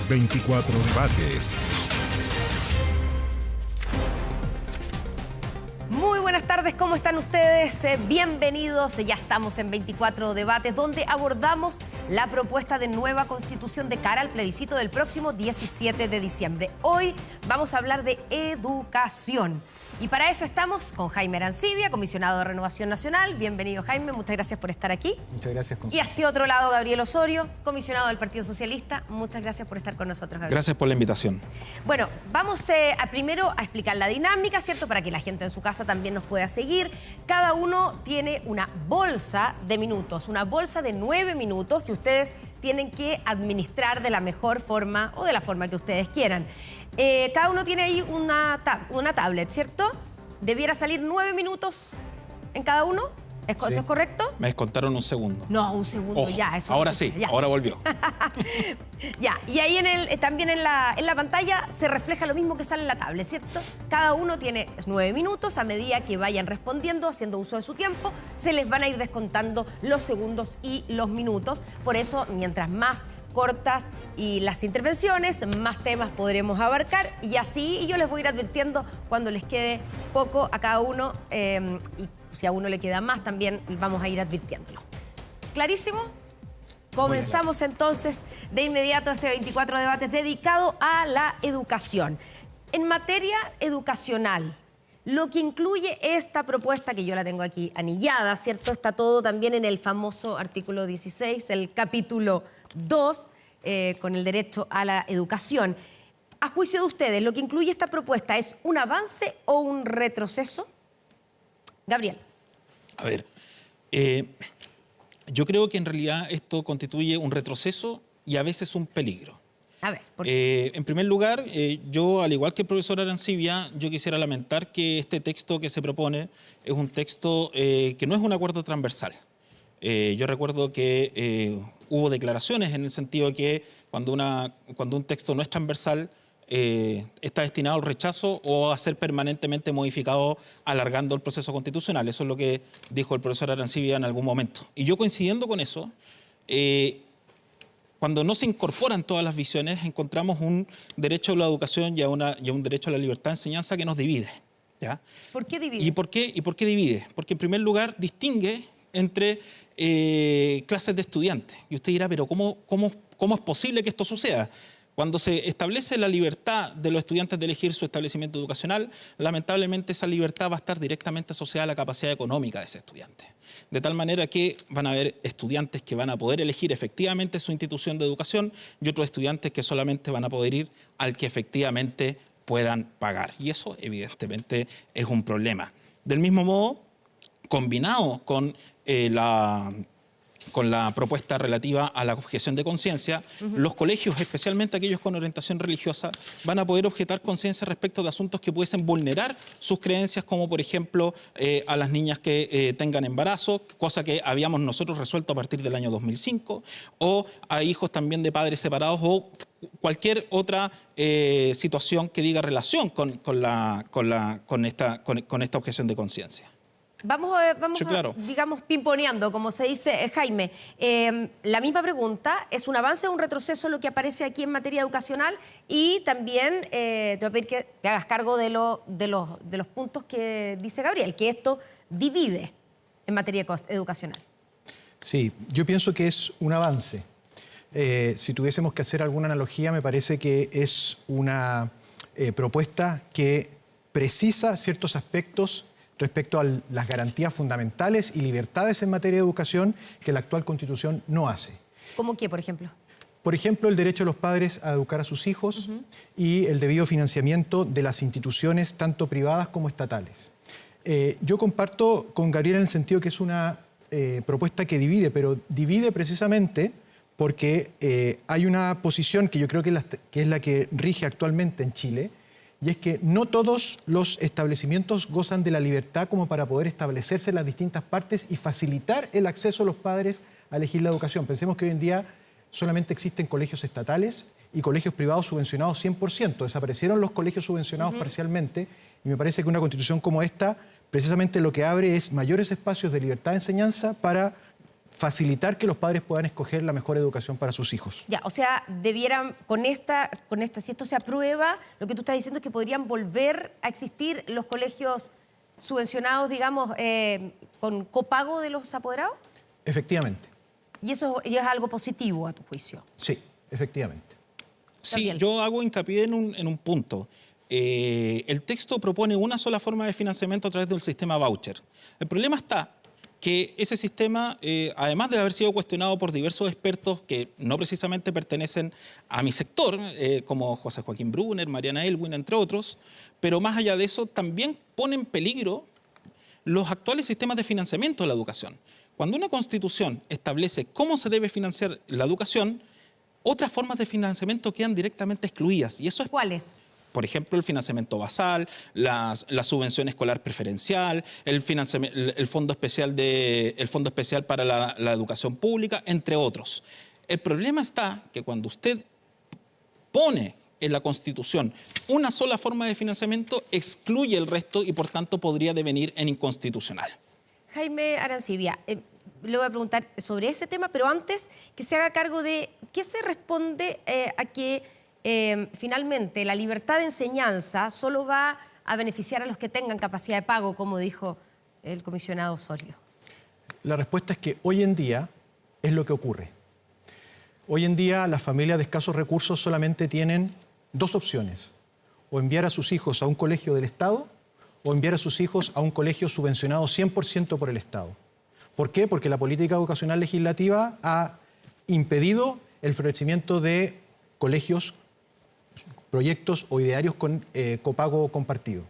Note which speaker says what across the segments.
Speaker 1: 24 Debates.
Speaker 2: Muy buenas tardes, ¿cómo están ustedes? Bienvenidos, ya estamos en 24 Debates, donde abordamos la propuesta de nueva constitución de cara al plebiscito del próximo 17 de diciembre. Hoy vamos a hablar de educación. Y para eso estamos con Jaime Arancibia, comisionado de Renovación Nacional. Bienvenido, Jaime, muchas gracias por estar aquí.
Speaker 3: Muchas gracias.
Speaker 2: Y a este otro lado, Gabriel Osorio, comisionado del Partido Socialista. Muchas gracias por estar con nosotros, Gabriel.
Speaker 4: Gracias por la invitación.
Speaker 2: Bueno, vamos primero a explicar la dinámica, ¿cierto? Para que la gente en su casa también nos pueda seguir. Cada uno tiene una bolsa de minutos, una bolsa de 9 minutos que ustedes tienen que administrar de la mejor forma o de la forma que ustedes quieran. Cada uno tiene ahí una tablet, ¿cierto? Debiera salir 9 minutos en cada uno. ¿Eso es correcto?
Speaker 4: Me descontaron un segundo.
Speaker 2: No, un segundo.
Speaker 4: Ojo,
Speaker 2: ya. Eso
Speaker 4: ahora
Speaker 2: no
Speaker 4: sí,
Speaker 2: ya.
Speaker 4: ahora volvió.
Speaker 2: Ya, y ahí también en la pantalla se refleja lo mismo que sale en la tablet, ¿cierto? Cada uno tiene 9 minutos. A medida que vayan respondiendo, haciendo uso de su tiempo, se les van a ir descontando los segundos y los minutos. Por eso, mientras más cortas y las intervenciones, más temas podremos abarcar, y así yo les voy a ir advirtiendo cuando les quede poco a cada uno, y si a uno le queda más también vamos a ir advirtiéndolo. ¿Clarísimo? Comenzamos entonces de inmediato este 24 Debates dedicado a la educación. En materia educacional, lo que incluye esta propuesta, que yo la tengo aquí anillada, ¿cierto? Está todo también en el famoso artículo 16, el capítulo 2, con el derecho a la educación. A juicio de ustedes, ¿lo que incluye esta propuesta es un avance o un retroceso? Gabriel.
Speaker 4: A ver, yo creo que en realidad esto constituye un retroceso y a veces un peligro.
Speaker 2: A ver, ¿por qué?
Speaker 4: En primer lugar, yo, al igual que el profesor Arancibia, yo quisiera lamentar que este texto que se propone es un texto que no es un acuerdo transversal. Yo recuerdo que hubo declaraciones en el sentido de que cuando un texto no es transversal, está destinado al rechazo o a ser permanentemente modificado alargando el proceso constitucional. Eso es lo que dijo el profesor Arancibia en algún momento. Y yo, coincidiendo con eso, cuando no se incorporan todas las visiones, encontramos un derecho a la educación y a un derecho a la libertad de enseñanza que nos divide, ¿ya?
Speaker 2: ¿Por qué divide?
Speaker 4: ¿Y por qué divide? Porque en primer lugar distingue entre clases de estudiantes. Y usted dirá, pero ¿cómo es posible que esto suceda? Cuando se establece la libertad de los estudiantes de elegir su establecimiento educacional, lamentablemente esa libertad va a estar directamente asociada a la capacidad económica de ese estudiante. De tal manera que van a haber estudiantes que van a poder elegir efectivamente su institución de educación y otros estudiantes que solamente van a poder ir al que efectivamente puedan pagar. Y eso, evidentemente, es un problema. Del mismo modo, combinado con la propuesta relativa a la objeción de conciencia, los colegios, especialmente aquellos con orientación religiosa, van a poder objetar conciencia respecto de asuntos que pudiesen vulnerar sus creencias, como por ejemplo a las niñas que tengan embarazo, cosa que habíamos nosotros resuelto a partir del año 2005, o a hijos también de padres separados, o cualquier otra situación que diga relación con esta objeción de conciencia.
Speaker 2: Vamos
Speaker 4: Sí, claro.
Speaker 2: digamos, pimponeando, como se dice, Jaime. La misma pregunta, ¿es un avance o un retroceso lo que aparece aquí en materia educacional? Y también te voy a pedir que te hagas cargo de los puntos que dice Gabriel, que esto divide en materia educacional.
Speaker 3: Sí, yo pienso que es un avance. Si tuviésemos que hacer alguna analogía, me parece que es una propuesta que precisa ciertos aspectos respecto a las garantías fundamentales y libertades en materia de educación que la actual Constitución no hace.
Speaker 2: ¿Cómo qué, por ejemplo?
Speaker 3: Por ejemplo, el derecho de los padres a educar a sus hijos y el debido financiamiento de las instituciones, tanto privadas como estatales. Yo comparto con Gabriel en el sentido que es una propuesta que divide, pero divide precisamente porque hay una posición que yo creo que es la que rige actualmente en Chile, y es que no todos los establecimientos gozan de la libertad como para poder establecerse en las distintas partes y facilitar el acceso de los padres a elegir la educación. Pensemos que hoy en día solamente existen colegios estatales y colegios privados subvencionados 100%. Desaparecieron los colegios subvencionados parcialmente, y me parece que una constitución como esta precisamente lo que abre es mayores espacios de libertad de enseñanza para facilitar que los padres puedan escoger la mejor educación para sus hijos.
Speaker 2: Ya, o sea, debieran, si esto se aprueba, lo que tú estás diciendo es que podrían volver a existir los colegios subvencionados, digamos, con copago de los apoderados.
Speaker 3: Efectivamente.
Speaker 2: Y eso es algo positivo a tu juicio.
Speaker 3: Sí, efectivamente.
Speaker 4: Sí,
Speaker 2: Gabriel.
Speaker 4: yo hago hincapié en un punto. El texto propone una sola forma de financiamiento a través del sistema voucher. El problema está que ese sistema, además de haber sido cuestionado por diversos expertos que no precisamente pertenecen a mi sector, como José Joaquín Brunner, Mariana Elwin, entre otros, pero más allá de eso, también pone en peligro los actuales sistemas de financiamiento de la educación. Cuando una constitución establece cómo se debe financiar la educación, otras formas de financiamiento quedan directamente excluidas. Y eso es,
Speaker 2: ¿Cuáles?
Speaker 4: por ejemplo, el financiamiento basal, la subvención escolar preferencial, el fondo especial para la educación pública, entre otros. El problema está que cuando usted pone en la Constitución una sola forma de financiamiento, excluye el resto y por tanto podría devenir en inconstitucional.
Speaker 2: Jaime Arancibia, le voy a preguntar sobre ese tema, pero antes que se haga cargo de qué se responde a que finalmente la libertad de enseñanza solo va a beneficiar a los que tengan capacidad de pago, como dijo el comisionado Osorio.
Speaker 3: La respuesta es que hoy en día es lo que ocurre. Hoy en día las familias de escasos recursos solamente tienen dos opciones: o enviar a sus hijos a un colegio del Estado o enviar a sus hijos a un colegio subvencionado 100% por el Estado. ¿Por qué? Porque la política educacional legislativa ha impedido el florecimiento de colegios, proyectos o idearios con copago compartido.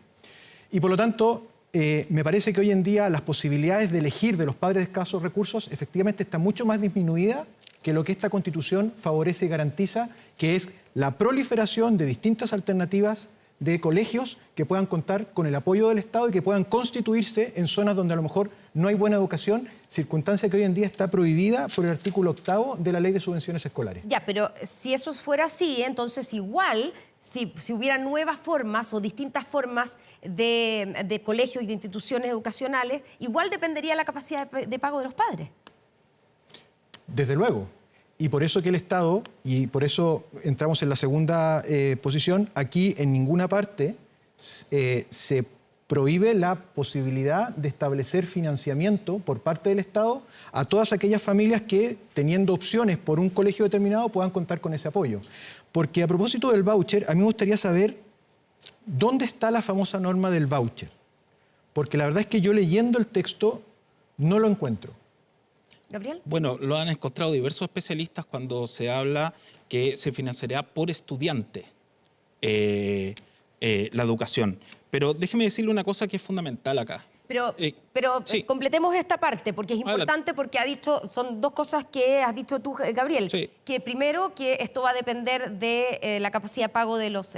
Speaker 3: Y por lo tanto, me parece que hoy en día las posibilidades de elegir de los padres de escasos recursos efectivamente están mucho más disminuidas que lo que esta Constitución favorece y garantiza, que es la proliferación de distintas alternativas de colegios que puedan contar con el apoyo del Estado y que puedan constituirse en zonas donde a lo mejor no hay buena educación, circunstancia que hoy en día está prohibida por el artículo 8º de la Ley de Subvenciones Escolares.
Speaker 2: Ya, pero si eso fuera así, entonces igual, si hubiera nuevas formas o distintas formas de colegios y de instituciones educacionales, igual dependería la capacidad de pago de los padres.
Speaker 3: Desde luego. Y por eso que el Estado, y por eso entramos en la segunda posición, aquí en ninguna parte se prohíbe la posibilidad de establecer financiamiento por parte del Estado a todas aquellas familias que, teniendo opciones por un colegio determinado, puedan contar con ese apoyo. Porque a propósito del voucher, a mí me gustaría saber dónde está la famosa norma del voucher. Porque la verdad es que yo leyendo el texto no lo encuentro.
Speaker 2: ¿Gabriel?
Speaker 4: Bueno, lo han encontrado diversos especialistas cuando se habla que se financiará por estudiante la educación. Pero déjeme decirle una cosa que es fundamental acá.
Speaker 2: Pero
Speaker 4: sí.
Speaker 2: completemos esta parte, porque es importante, porque son dos cosas que has dicho tú, Gabriel.
Speaker 4: Sí.
Speaker 2: Que primero, que esto va a depender de la capacidad de pago de los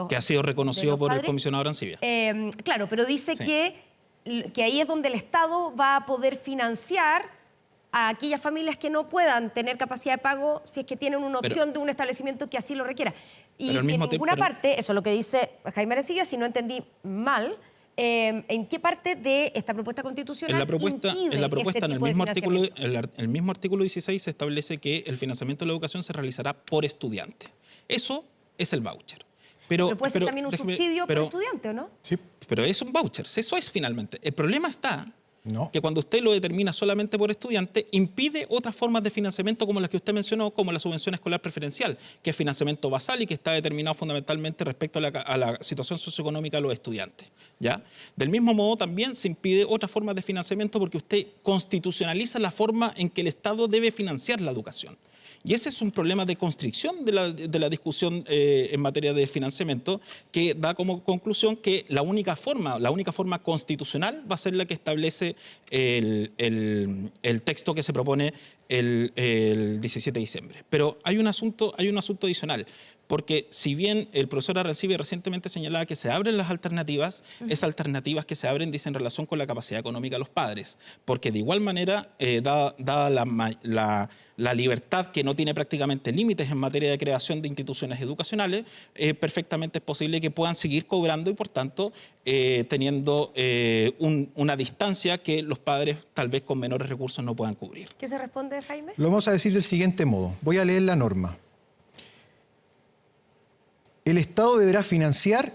Speaker 4: que ha sido reconocido por el
Speaker 2: padres.
Speaker 4: comisionado Arancibia.
Speaker 2: Claro, pero dice
Speaker 4: Sí.
Speaker 2: que ahí es donde el Estado va a poder financiar a aquellas familias que no puedan tener capacidad de pago si es que tienen una opción de un establecimiento que así lo requiera. Y
Speaker 4: pero al
Speaker 2: en
Speaker 4: mismo
Speaker 2: ninguna
Speaker 4: tiempo-
Speaker 2: parte, eso es lo que dice Jaime Arancibia, si no entendí mal, ¿en qué parte de esta propuesta constitucional
Speaker 4: En la propuesta,
Speaker 2: impide ese
Speaker 4: en el
Speaker 2: tipo de
Speaker 4: mismo artículo,
Speaker 2: financiamiento?
Speaker 4: el mismo artículo 16 se establece que el financiamiento de la educación se realizará por estudiante. Eso es el voucher.
Speaker 2: Pero puede ser también un
Speaker 4: déjeme-
Speaker 2: subsidio
Speaker 4: pero-
Speaker 2: por estudiante, ¿o no?
Speaker 3: Sí.
Speaker 4: Pero es un voucher, eso es finalmente. El problema está
Speaker 3: No.
Speaker 4: que cuando usted lo determina solamente por estudiante, impide otras formas de financiamiento como las que usted mencionó, como la subvención escolar preferencial, que es financiamiento basal y que está determinado fundamentalmente respecto a la situación socioeconómica de los estudiantes. ¿Ya? Del mismo modo, también se impide otras formas de financiamiento porque usted constitucionaliza la forma en que el Estado debe financiar la educación. Y ese es un problema de constricción de la discusión en materia de financiamiento, que da como conclusión que la única forma constitucional va a ser la que establece el texto que se propone el 17 de diciembre. Pero hay un asunto adicional. Porque si bien el profesor Arancibia recientemente señalaba que se abren las alternativas, esas alternativas que se abren dicen en relación con la capacidad económica de los padres. Porque de igual manera, dada la libertad que no tiene prácticamente límites en materia de creación de instituciones educacionales, perfectamente es posible que puedan seguir cobrando y por tanto teniendo una distancia que los padres tal vez con menores recursos no puedan cubrir.
Speaker 2: ¿Qué se responde, Jaime?
Speaker 3: Lo vamos a decir del siguiente modo. Voy a leer la norma. El Estado deberá financiar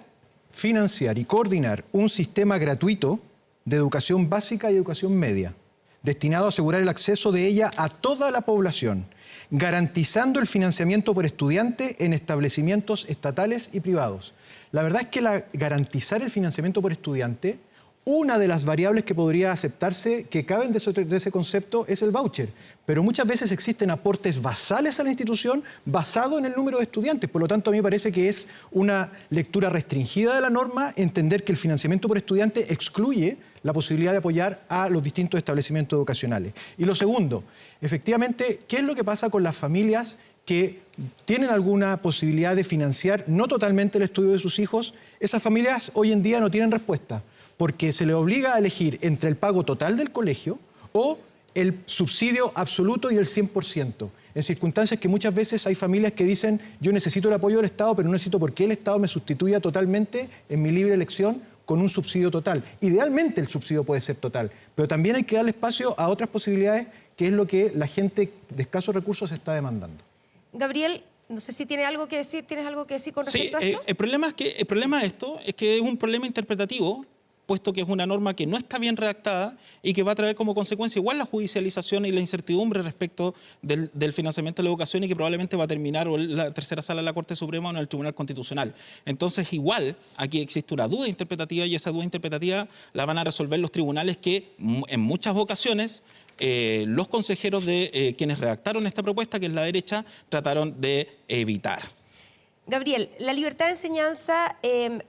Speaker 3: y coordinar un sistema gratuito de educación básica y educación media, destinado a asegurar el acceso de ella a toda la población, garantizando el financiamiento por estudiante en establecimientos estatales y privados. La verdad es que garantizar el financiamiento por estudiante, una de las variables que podría aceptarse, que caben de ese concepto, es el voucher. Pero muchas veces existen aportes basales a la institución basado en el número de estudiantes. Por lo tanto, a mí me parece que es una lectura restringida de la norma entender que el financiamiento por estudiante excluye la posibilidad de apoyar a los distintos establecimientos educacionales. Y lo segundo, efectivamente, ¿qué es lo que pasa con las familias que tienen alguna posibilidad de financiar no totalmente el estudio de sus hijos? Esas familias hoy en día no tienen respuesta, porque se les obliga a elegir entre el pago total del colegio o el subsidio absoluto y el 100%. En circunstancias que muchas veces hay familias que dicen yo necesito el apoyo del Estado, pero no necesito porque el Estado me sustituya totalmente en mi libre elección con un subsidio total. Idealmente el subsidio puede ser total, pero también hay que darle espacio a otras posibilidades, que es lo que la gente de escasos recursos está demandando.
Speaker 2: Gabriel, no sé si tiene algo que decir, ¿tienes algo que decir con respecto a esto?
Speaker 4: El problema de esto es que es un problema interpretativo, puesto que es una norma que no está bien redactada y que va a traer como consecuencia igual la judicialización y la incertidumbre respecto del financiamiento de la educación y que probablemente va a terminar o en la tercera sala de la Corte Suprema o en el Tribunal Constitucional. Entonces, igual, aquí existe una duda interpretativa y esa duda interpretativa la van a resolver los tribunales que en muchas ocasiones los consejeros de quienes redactaron esta propuesta, que es la derecha, trataron de evitar.
Speaker 2: Gabriel, la libertad de enseñanza, el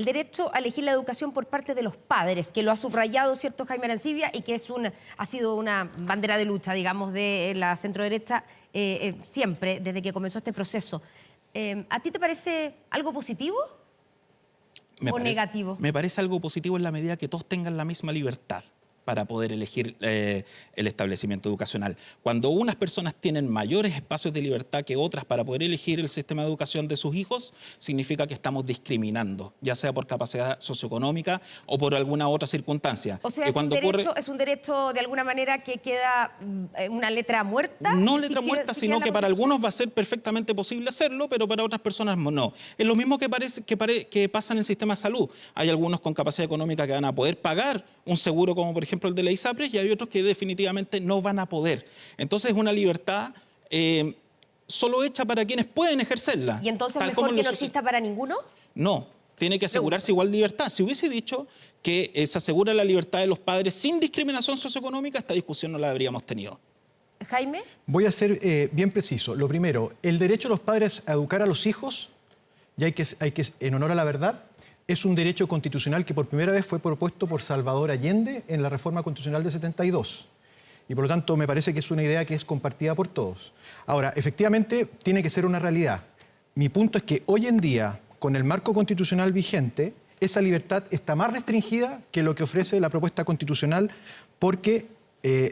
Speaker 2: derecho a elegir la educación por parte de los padres, que lo ha subrayado, ¿cierto?, Jaime Arancibia, y que ha sido una bandera de lucha, digamos, de la centroderecha siempre, desde que comenzó este proceso. ¿A ti te parece algo positivo o negativo?
Speaker 4: Me parece algo positivo en la medida que todos tengan la misma libertad para poder elegir el establecimiento educacional. Cuando unas personas tienen mayores espacios de libertad que otras para poder elegir el sistema de educación de sus hijos, significa que estamos discriminando, ya sea por capacidad socioeconómica o por alguna otra circunstancia.
Speaker 2: O sea, es un derecho de alguna manera que queda una letra muerta.
Speaker 4: No letra muerta, sino que para algunos va a ser perfectamente posible hacerlo, pero para otras personas no. Es lo mismo que pasa en el sistema de salud. Hay algunos con capacidad económica que van a poder pagar un seguro como por ejemplo el de la ISAPRES y hay otros que definitivamente no van a poder. Entonces es una libertad solo hecha para quienes pueden ejercerla.
Speaker 2: ¿Y entonces mejor que no exista para ninguno?
Speaker 4: No, tiene que asegurarse igual libertad. Si hubiese dicho que se asegura la libertad de los padres sin discriminación socioeconómica, esta discusión no la habríamos tenido.
Speaker 2: Jaime.
Speaker 3: Voy a ser bien preciso. Lo primero, el derecho de los padres a educar a los hijos, y hay que, en honor a la verdad, es un derecho constitucional que por primera vez fue propuesto por Salvador Allende en la reforma constitucional de 72. Y por lo tanto me parece que es una idea que es compartida por todos. Ahora, efectivamente, tiene que ser una realidad. Mi punto es que hoy en día, con el marco constitucional vigente, esa libertad está más restringida que lo que ofrece la propuesta constitucional porque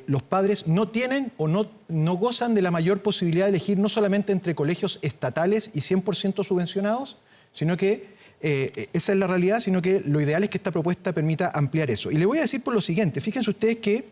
Speaker 3: los padres no tienen o no gozan de la mayor posibilidad de elegir no solamente entre colegios estatales y 100% subvencionados, sino que esa es la realidad, sino que lo ideal es que esta propuesta permita ampliar eso. Y le voy a decir por lo siguiente, fíjense ustedes que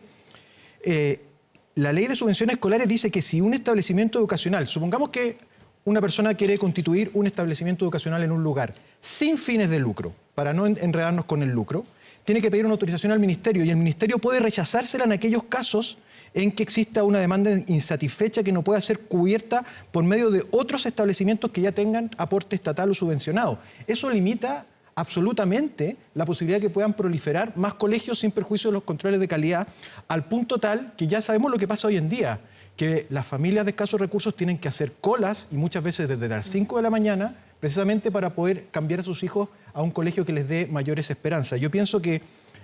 Speaker 3: la ley de subvenciones escolares dice que si un establecimiento educacional, supongamos que una persona quiere constituir un establecimiento educacional en un lugar sin fines de lucro, para no enredarnos con el lucro, tiene que pedir una autorización al ministerio y el ministerio puede rechazársela en aquellos casos en que exista una demanda insatisfecha que no pueda ser cubierta por medio de otros establecimientos que ya tengan aporte estatal o subvencionado. Eso limita absolutamente la posibilidad de que puedan proliferar más colegios sin perjuicio de los controles de calidad, al punto tal que ya sabemos lo que pasa hoy en día, que las familias de escasos recursos tienen que hacer colas y muchas veces desde las 5 de la mañana precisamente para poder cambiar a sus hijos a un colegio que les dé mayores esperanzas. Yo pienso que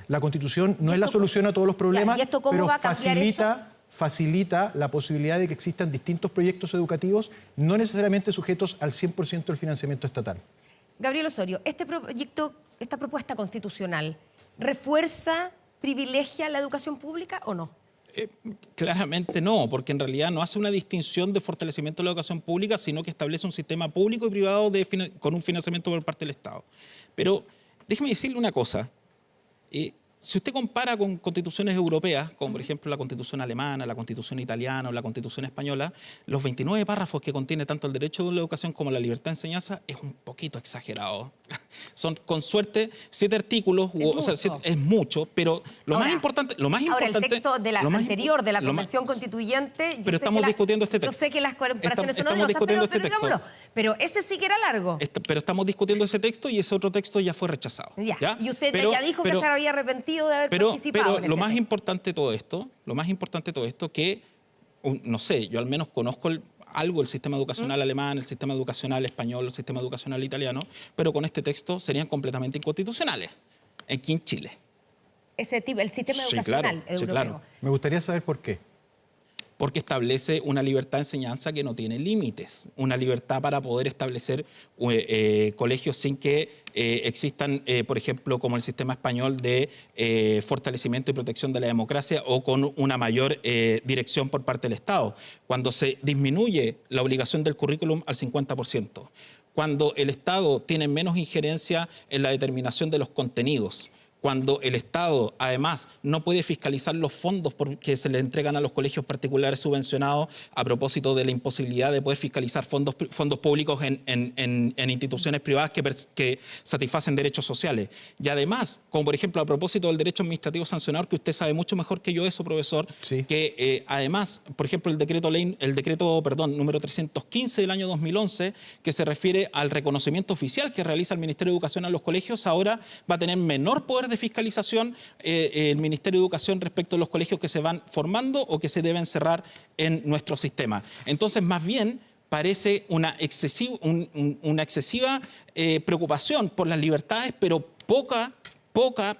Speaker 3: la Constitución no es la solución a todos los problemas, pero facilita facilita la posibilidad de que existan distintos proyectos educativos, no necesariamente sujetos al 100% del financiamiento estatal.
Speaker 2: Gabriel Osorio, este proyecto, esta propuesta constitucional, ¿refuerza, privilegia la educación pública o no?
Speaker 4: Claramente no, porque en realidad no hace una distinción de fortalecimiento de la educación pública, sino que establece un sistema público y privado con un financiamiento por parte del Estado. Pero déjeme decirle una cosa. Si usted compara con constituciones europeas, como por ejemplo la constitución alemana, la constitución italiana o la constitución española, los 29 párrafos que contiene tanto el derecho a la educación como la libertad de enseñanza es un poquito exagerado. Son con suerte 7 artículos, es mucho, pero lo más importante...
Speaker 2: Ahora, el texto de la anterior, de la Convención Constituyente...
Speaker 4: Pero estamos discutiendo este texto.
Speaker 2: Yo sé que las comparaciones son odiosas, pero ese sí que era largo.
Speaker 4: Pero estamos discutiendo ese texto y ese otro texto ya fue rechazado.
Speaker 2: ¿Ya? Y usted ya dijo que se había arrepentido de haber participado en
Speaker 4: lo
Speaker 2: ese
Speaker 4: más
Speaker 2: texto.
Speaker 4: importante de todo esto, que, no sé, yo al menos conozco algo del sistema educacional alemán, el sistema educacional español, el sistema educacional italiano, pero con este texto serían completamente inconstitucionales aquí en Chile.
Speaker 2: El sistema educacional europeo.
Speaker 4: Sí, claro.
Speaker 3: Me gustaría saber por qué.
Speaker 4: Porque establece una libertad de enseñanza que no tiene límites, una libertad para poder establecer colegios sin que existan, por ejemplo, como el sistema español de fortalecimiento y protección de la democracia o con una mayor dirección por parte del Estado. Cuando se disminuye la obligación del currículum al 50%, cuando el Estado tiene menos injerencia en la determinación de los contenidos, cuando el Estado, además, no puede fiscalizar los fondos que se le entregan a los colegios particulares subvencionados a propósito de la imposibilidad de poder fiscalizar fondos públicos en instituciones privadas que satisfacen derechos sociales. Y además, como por ejemplo a propósito del derecho administrativo sancionador, que usted sabe mucho mejor que yo eso, profesor,
Speaker 3: sí,
Speaker 4: que además, por ejemplo, el decreto número 315 del año 2011, que se refiere al reconocimiento oficial que realiza el Ministerio de Educación a los colegios, ahora va a tener menor poder de fiscalización el Ministerio de Educación respecto a los colegios que se van formando o que se deben cerrar en nuestro sistema. Entonces, más bien, parece una excesiva preocupación por las libertades, pero poca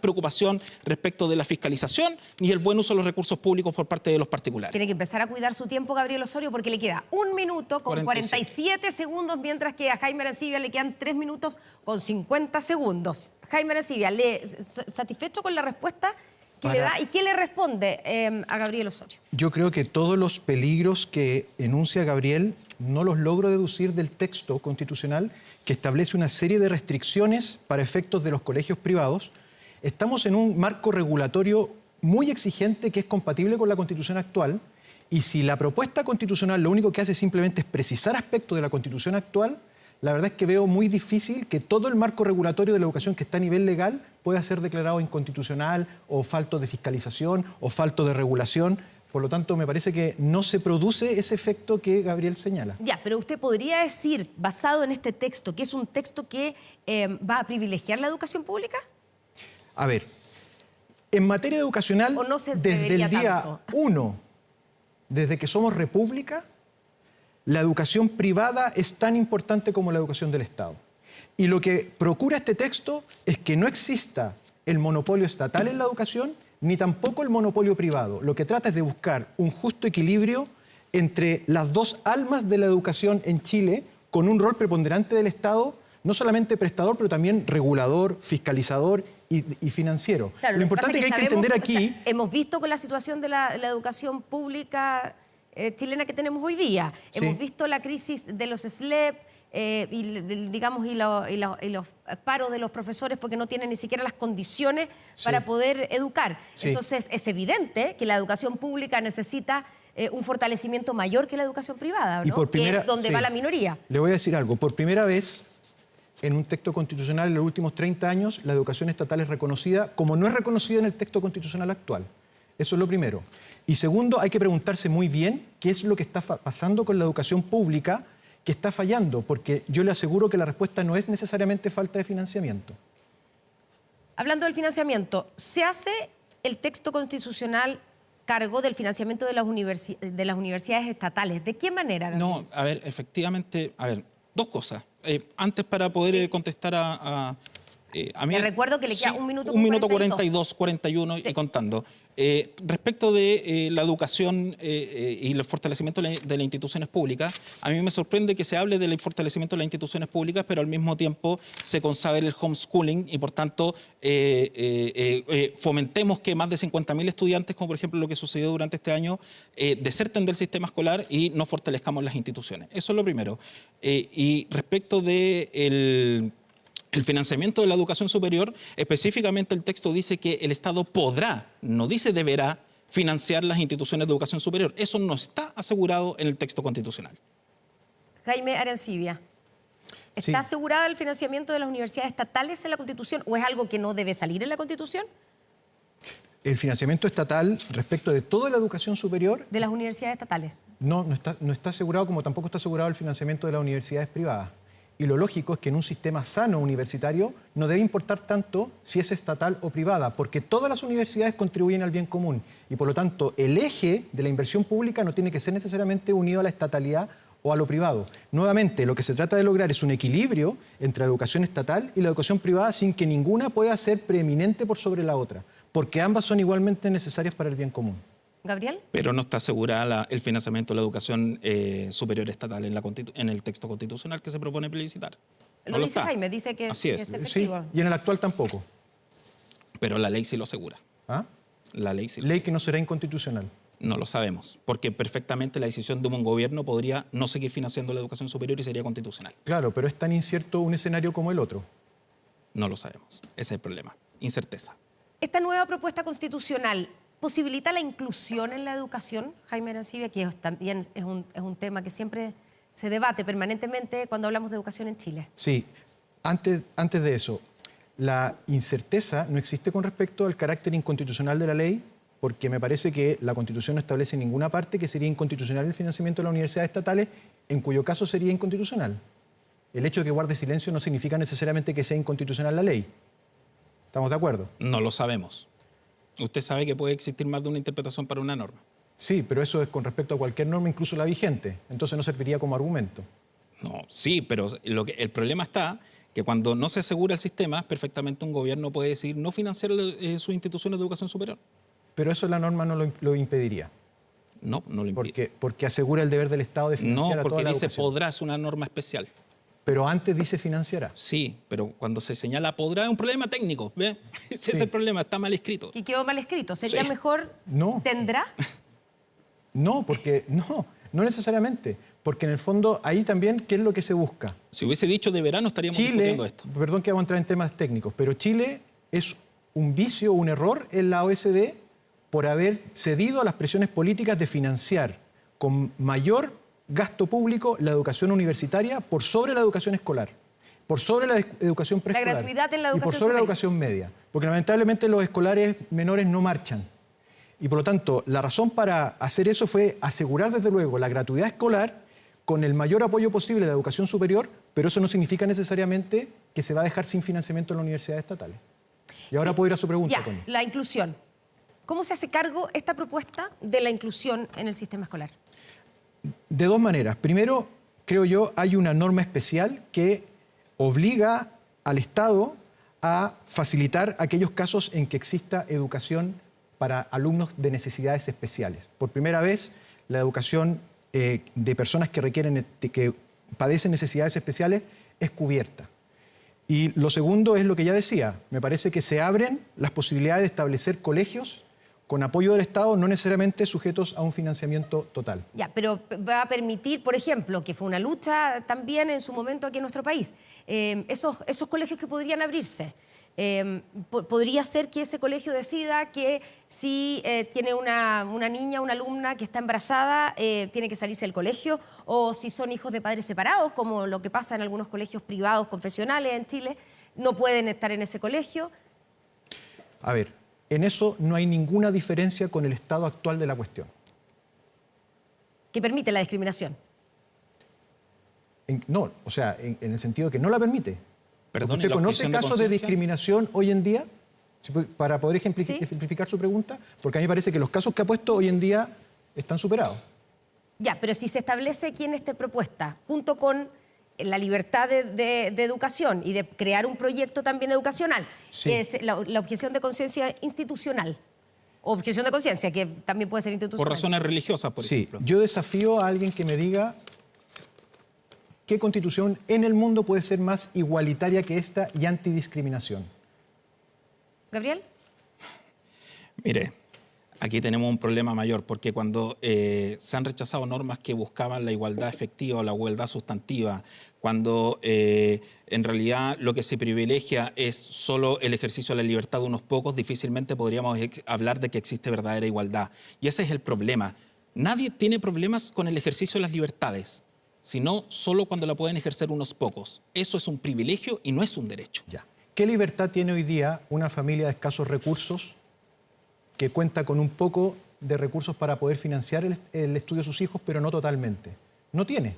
Speaker 4: preocupación respecto de la fiscalización ni el buen uso de los recursos públicos por parte de los particulares.
Speaker 2: Tiene que empezar a cuidar su tiempo, Gabriel Osorio, porque le queda 1 minuto con 47 segundos, mientras que a Jaime Arancibia le quedan 3 minutos con 50 segundos. Jaime Arancibia, ¿satisfecho con la respuesta que le da y qué le responde a Gabriel Osorio?
Speaker 3: Yo creo que todos los peligros que enuncia Gabriel no los logro deducir del texto constitucional que establece una serie de restricciones para efectos de los colegios privados. Estamos en un marco regulatorio muy exigente que es compatible con la Constitución actual, y si la propuesta constitucional lo único que hace simplemente es precisar aspectos de la Constitución actual, la verdad es que veo muy difícil que todo el marco regulatorio de la educación que está a nivel legal pueda ser declarado inconstitucional o falto de fiscalización o falto de regulación. Por lo tanto, me parece que no se produce ese efecto que Gabriel señala.
Speaker 2: Ya, pero usted podría decir, basado en este texto, que es un texto que va a privilegiar la educación pública.
Speaker 3: A ver, en materia educacional,
Speaker 2: ¿O no se
Speaker 3: desde el día
Speaker 2: tanto?
Speaker 3: 1, desde que somos república, la educación privada es tan importante como la educación del Estado. Y lo que procura este texto es que no exista el monopolio estatal en la educación, ni tampoco el monopolio privado. Lo que trata es de buscar un justo equilibrio entre las dos almas de la educación en Chile, con un rol preponderante del Estado, no solamente prestador, pero también regulador, fiscalizador y financiero.
Speaker 2: Claro,
Speaker 3: lo importante que hay que entender aquí...
Speaker 2: O sea, hemos visto con la situación de la educación pública chilena que tenemos hoy día.
Speaker 3: Sí.
Speaker 2: Hemos visto la crisis de los SLEP y los paros de los profesores porque no tienen ni siquiera las condiciones para poder educar.
Speaker 3: Sí.
Speaker 2: Entonces, es evidente que la educación pública necesita un fortalecimiento mayor que la educación privada, ¿no?
Speaker 3: Y por primera,
Speaker 2: que es donde va la minoría.
Speaker 3: Le voy a decir algo. Por primera vez, en un texto constitucional en los últimos 30 años, la educación estatal es reconocida como no es reconocida en el texto constitucional actual. Eso es lo primero. Y segundo, hay que preguntarse muy bien qué es lo que está pasando con la educación pública que está fallando, porque yo le aseguro que la respuesta no es necesariamente falta de financiamiento.
Speaker 2: Hablando del financiamiento, ¿se hace el texto constitucional cargo del financiamiento de las universidades estatales? ¿De qué manera?
Speaker 4: No, a ver, efectivamente, dos cosas. Antes, para poder contestar a A mí,
Speaker 2: Le recuerdo que le queda un minuto con
Speaker 4: 42, 41
Speaker 2: Sí.
Speaker 4: y contando. Respecto de la educación y el fortalecimiento de las instituciones públicas, a mí me sorprende que se hable del fortalecimiento de las instituciones públicas, pero al mismo tiempo se consagra el homeschooling y, por tanto, fomentemos que más de 50.000 estudiantes, como por ejemplo lo que sucedió durante este año, deserten del sistema escolar y no fortalezcamos las instituciones. Eso es lo primero. Y respecto de el financiamiento de la educación superior, específicamente el texto dice que el Estado podrá, no dice deberá, financiar las instituciones de educación superior. Eso no está asegurado en el texto constitucional.
Speaker 2: Jaime Arancibia, ¿está
Speaker 3: Sí.
Speaker 2: asegurado el financiamiento de las universidades estatales en la Constitución o es algo que no debe salir en la Constitución?
Speaker 3: El financiamiento estatal respecto de toda la educación superior
Speaker 2: De las universidades estatales.
Speaker 3: no está asegurado, como tampoco está asegurado el financiamiento de las universidades privadas. Y lo lógico es que en un sistema sano universitario no debe importar tanto si es estatal o privada, porque todas las universidades contribuyen al bien común y por lo tanto el eje de la inversión pública no tiene que ser necesariamente unido a la estatalidad o a lo privado. Nuevamente, lo que se trata de lograr es un equilibrio entre la educación estatal y la educación privada sin que ninguna pueda ser preeminente por sobre la otra, porque ambas son igualmente necesarias para el bien común.
Speaker 2: Gabriel.
Speaker 4: Pero no está asegurada el financiamiento de la educación superior estatal en el texto constitucional que se propone plebiscitar.
Speaker 2: Lo
Speaker 4: No
Speaker 2: dice
Speaker 4: está.
Speaker 2: Jaime, dice que,
Speaker 4: Así
Speaker 2: que
Speaker 4: es.
Speaker 2: es
Speaker 3: Sí,
Speaker 2: efectivo.
Speaker 3: y en el actual tampoco.
Speaker 4: Pero la ley sí lo asegura.
Speaker 3: ¿Ah?
Speaker 4: La ley sí lo
Speaker 3: Ley que no será inconstitucional.
Speaker 4: No lo sabemos, porque perfectamente la decisión de un gobierno podría no seguir financiando la educación superior y sería constitucional.
Speaker 3: Claro, pero es tan incierto un escenario como el otro.
Speaker 4: No lo sabemos. Ese es el problema. Incerteza.
Speaker 2: Esta nueva propuesta constitucional posibilita la inclusión en la educación, Jaime Arancibia, que también es un tema que siempre se debate permanentemente cuando hablamos de educación en Chile.
Speaker 3: Sí, antes de eso, la incerteza no existe con respecto al carácter inconstitucional de la ley, porque me parece que la Constitución no establece en ninguna parte que sería inconstitucional el financiamiento de las universidades estatales, en cuyo caso sería inconstitucional. El hecho de que guarde silencio no significa necesariamente que sea inconstitucional la ley. ¿Estamos de acuerdo?
Speaker 4: No lo sabemos. Usted sabe que puede existir más de una interpretación para una norma.
Speaker 3: Sí, pero eso es con respecto a cualquier norma, incluso la vigente. Entonces no serviría como argumento.
Speaker 4: No, sí, pero el problema está que cuando no se asegura el sistema, perfectamente un gobierno puede decidir no financiar sus instituciones de educación superior.
Speaker 3: Pero eso la norma no lo impediría,
Speaker 4: No, no lo impide.
Speaker 3: porque asegura el deber del Estado de financiar
Speaker 4: No,
Speaker 3: a toda
Speaker 4: porque
Speaker 3: la
Speaker 4: dice
Speaker 3: educación.
Speaker 4: podrá, es una norma especial.
Speaker 3: Pero antes dice financiará.
Speaker 4: Sí, pero cuando se señala podrá es un problema técnico, ¿ve? Ese es
Speaker 3: Sí.
Speaker 4: el problema, está mal escrito.
Speaker 2: Que quedó mal escrito. ¿Sería
Speaker 4: Sí.
Speaker 2: mejor
Speaker 3: No.
Speaker 2: tendrá?
Speaker 3: No, porque no necesariamente. Porque en el fondo ahí también, ¿qué es lo que se busca?
Speaker 4: Si hubiese dicho de verano estaríamos
Speaker 3: Chile,
Speaker 4: discutiendo esto.
Speaker 3: perdón que vamos a entrar en temas técnicos, pero Chile es un vicio, un error en la OSD por haber cedido a las presiones políticas de financiar con mayor gasto público la educación universitaria por sobre la educación escolar, por sobre la educación preescolar
Speaker 2: gratuidad en la
Speaker 3: y por
Speaker 2: educación
Speaker 3: sobre la
Speaker 2: superior.
Speaker 3: educación media, porque lamentablemente los escolares menores no marchan. Y por lo tanto, la razón para hacer eso fue asegurar desde luego la gratuidad escolar con el mayor apoyo posible a la educación superior, pero eso no significa necesariamente que se va a dejar sin financiamiento en las universidades estatales. Y ahora puedo ir a su pregunta,
Speaker 2: Ya,
Speaker 3: Tony.
Speaker 2: la inclusión. ¿Cómo se hace cargo esta propuesta de la inclusión en el sistema escolar?
Speaker 3: De dos maneras. Primero, creo yo, hay una norma especial que obliga al Estado a facilitar aquellos casos en que exista educación para alumnos de necesidades especiales. Por primera vez, la educación de personas que que padecen necesidades especiales es cubierta. Y lo segundo es lo que ya decía. Me parece que se abren las posibilidades de establecer colegios con apoyo del Estado, no necesariamente sujetos a un financiamiento total.
Speaker 2: Ya, pero va a permitir, por ejemplo, que fue una lucha también en su momento aquí en nuestro país, esos colegios que podrían abrirse. Podría ser que ese colegio decida que si tiene una niña, una alumna que está embarazada, tiene que salirse del colegio, o si son hijos de padres separados, como lo que pasa en algunos colegios privados confesionales en Chile, no pueden estar en ese colegio.
Speaker 3: A ver, en eso no hay ninguna diferencia con el estado actual de la cuestión.
Speaker 2: Que permite la discriminación.
Speaker 3: No, o sea, en el sentido de que no la permite.
Speaker 4: Perdón,
Speaker 3: ¿Usted
Speaker 4: ¿y la
Speaker 3: conoce
Speaker 4: objeción de
Speaker 3: casos de
Speaker 4: conciencia?
Speaker 3: discriminación hoy en día? Para poder
Speaker 2: Sí.
Speaker 3: ejemplificar su pregunta, porque a mí me parece que los casos que ha puesto hoy en día están superados.
Speaker 2: Ya, pero si se establece aquí en esta propuesta, junto con la libertad de educación y de crear un proyecto también educacional,
Speaker 3: Sí.
Speaker 2: es la objeción de conciencia institucional. Objeción de conciencia, que también puede ser institucional.
Speaker 4: Por razones religiosas, por
Speaker 3: Sí,
Speaker 4: ejemplo.
Speaker 3: yo desafío a alguien que me diga qué constitución en el mundo puede ser más igualitaria que esta y antidiscriminación.
Speaker 2: ¿Gabriel?
Speaker 4: Mire, aquí tenemos un problema mayor, porque cuando se han rechazado normas que buscaban la igualdad efectiva o la igualdad sustantiva, cuando en realidad lo que se privilegia es solo el ejercicio de la libertad de unos pocos, difícilmente podríamos hablar de que existe verdadera igualdad. Y ese es el problema. Nadie tiene problemas con el ejercicio de las libertades, sino solo cuando la pueden ejercer unos pocos. Eso es un privilegio y no es un derecho.
Speaker 3: Ya. ¿Qué libertad tiene hoy día una familia de escasos recursos que cuenta con un poco de recursos para poder financiar el estudio de sus hijos, pero no totalmente? No tiene.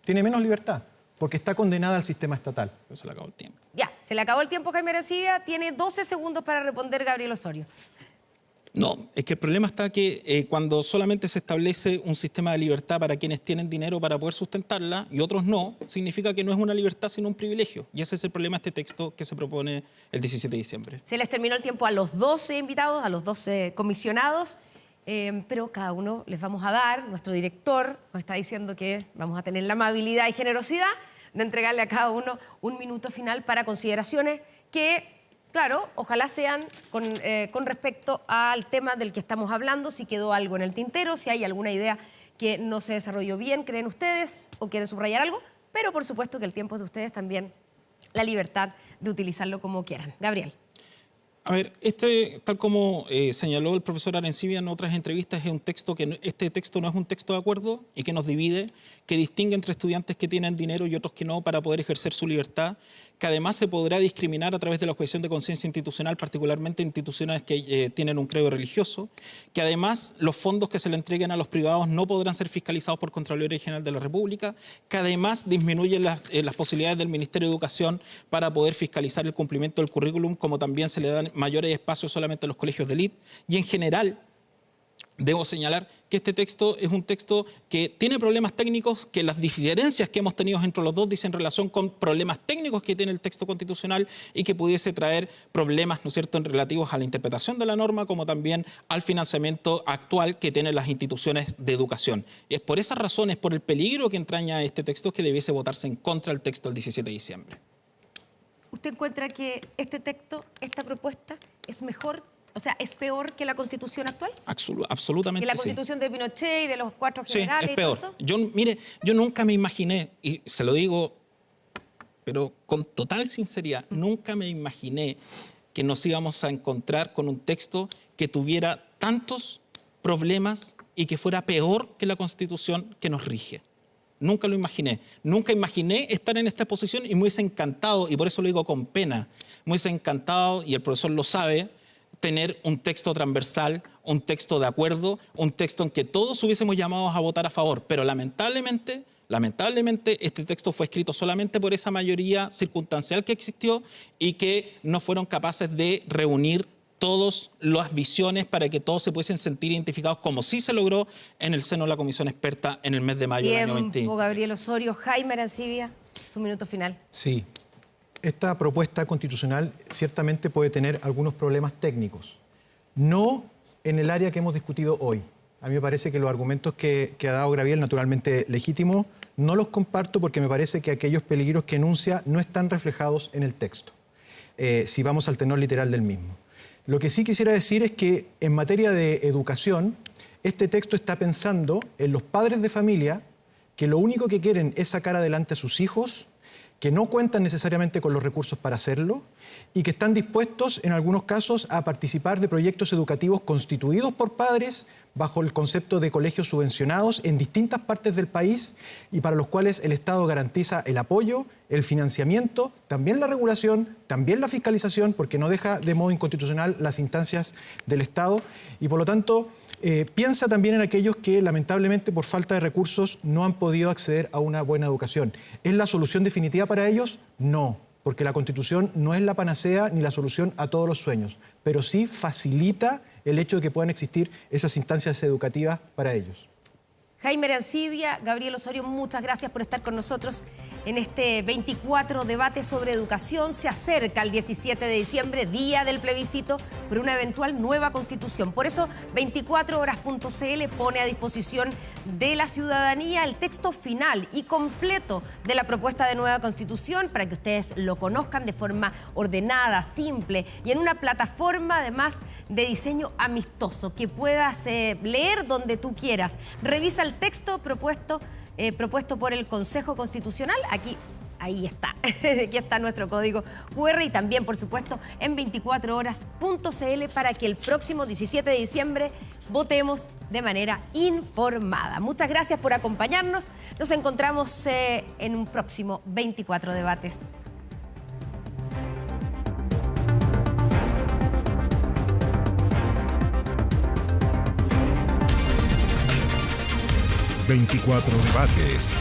Speaker 3: Tiene menos libertad, porque está condenada al sistema estatal.
Speaker 4: Pero se le acabó el tiempo.
Speaker 2: Ya, se le acabó el tiempo, Jaime Arancibia. Tiene 12 segundos para responder Gabriel Osorio.
Speaker 4: No, es que el problema está que cuando solamente se establece un sistema de libertad para quienes tienen dinero para poder sustentarla y otros no, significa que no es una libertad sino un privilegio. Y ese es el problema de este texto que se propone el 17 de diciembre.
Speaker 2: Se les terminó el tiempo a los 12 invitados, a los 12 comisionados, pero cada uno les vamos a dar. Nuestro director nos está diciendo que vamos a tener la amabilidad y generosidad de entregarle a cada uno un minuto final para consideraciones que, claro, ojalá sean con respecto al tema del que estamos hablando, si quedó algo en el tintero, si hay alguna idea que no se desarrolló bien, creen ustedes, o quieren subrayar algo, pero por supuesto que el tiempo es de ustedes también, la libertad de utilizarlo como quieran. Gabriel.
Speaker 4: A ver, tal como señaló el profesor Arancibia en otras entrevistas, es un texto que este texto no es un texto de acuerdo y que nos divide, que distingue entre estudiantes que tienen dinero y otros que no para poder ejercer su libertad, que además se podrá discriminar a través de la objeción de conciencia institucional, particularmente instituciones que tienen un credo religioso, que además los fondos que se le entreguen a los privados no podrán ser fiscalizados por Contraloría General de la República, que además disminuyen las posibilidades del Ministerio de Educación para poder fiscalizar el cumplimiento del currículum, como también se le dan mayores espacios solamente a los colegios de élite. Y en general, debo señalar que este texto es un texto que tiene problemas técnicos, que las diferencias que hemos tenido entre los dos dicen relación con problemas técnicos que tiene el texto constitucional y que pudiese traer problemas, ¿no es cierto?, relativos a la interpretación de la norma, como también al financiamiento actual que tienen las instituciones de educación. Y es por esas razones, por el peligro que entraña este texto, que debiese votarse en contra del texto del 17 de diciembre.
Speaker 2: ¿Usted encuentra que este texto, esta propuesta, es mejor, o sea, es peor que la Constitución actual?
Speaker 4: Absolutamente
Speaker 2: Que la
Speaker 4: sí.
Speaker 2: Constitución de Pinochet y de los 4
Speaker 4: Sí,
Speaker 2: generales
Speaker 4: es
Speaker 2: y todo
Speaker 4: peor.
Speaker 2: eso.
Speaker 4: Mire, yo nunca me imaginé, y se lo digo, pero con total sinceridad, nunca me imaginé que nos íbamos a encontrar con un texto que tuviera tantos problemas y que fuera peor que la Constitución que nos rige. Nunca lo imaginé. Nunca imaginé estar en esta posición y me hubiese encantado, y por eso lo digo con pena, me hubiese encantado, y el profesor lo sabe, tener un texto transversal, un texto de acuerdo, un texto en que todos hubiésemos llamados a votar a favor. Pero lamentablemente, este texto fue escrito solamente por esa mayoría circunstancial que existió y que no fueron capaces de reunir todas las visiones para que todos se pudiesen sentir identificados, como sí se logró en el seno de la comisión experta en el mes de mayo del año 20.
Speaker 2: Tiempo, Gabriel Osorio. Jaime Arancibia, su minuto final.
Speaker 3: Sí, esta propuesta constitucional ciertamente puede tener algunos problemas técnicos, no en el área que hemos discutido hoy. A mí me parece que los argumentos que ha dado Gabriel, naturalmente legítimos, no los comparto porque me parece que aquellos peligros que enuncia no están reflejados en el texto, si vamos al tenor literal del mismo. Lo que sí quisiera decir es que en materia de educación, este texto está pensando en los padres de familia que lo único que quieren es sacar adelante a sus hijos, que no cuentan necesariamente con los recursos para hacerlo y que están dispuestos, en algunos casos, a participar de proyectos educativos constituidos por padres bajo el concepto de colegios subvencionados en distintas partes del país y para los cuales el Estado garantiza el apoyo, el financiamiento, también la regulación, también la fiscalización, porque no deja de modo inconstitucional las instancias del Estado y, por lo tanto, piensa también en aquellos que lamentablemente por falta de recursos no han podido acceder a una buena educación. ¿Es la solución definitiva para ellos? No, porque la Constitución no es la panacea ni la solución a todos los sueños, pero sí facilita el hecho de que puedan existir esas instancias educativas para ellos.
Speaker 2: Jaime Arancibia, Gabriel Osorio, muchas gracias por estar con nosotros en este 24 debate sobre educación. Se acerca el 17 de diciembre, día del plebiscito, por una eventual nueva constitución. Por eso, 24horas.cl pone a disposición de la ciudadanía el texto final y completo de la propuesta de nueva constitución para que ustedes lo conozcan de forma ordenada, simple y en una plataforma además de diseño amistoso que puedas leer donde tú quieras. Revisa el texto propuesto por el Consejo Constitucional. Ahí está. Aquí está nuestro código QR y también, por supuesto, en 24horas.cl para que el próximo 17 de diciembre votemos de manera informada. Muchas gracias por acompañarnos. Nos encontramos en un próximo 24 debates.
Speaker 1: 24 debates.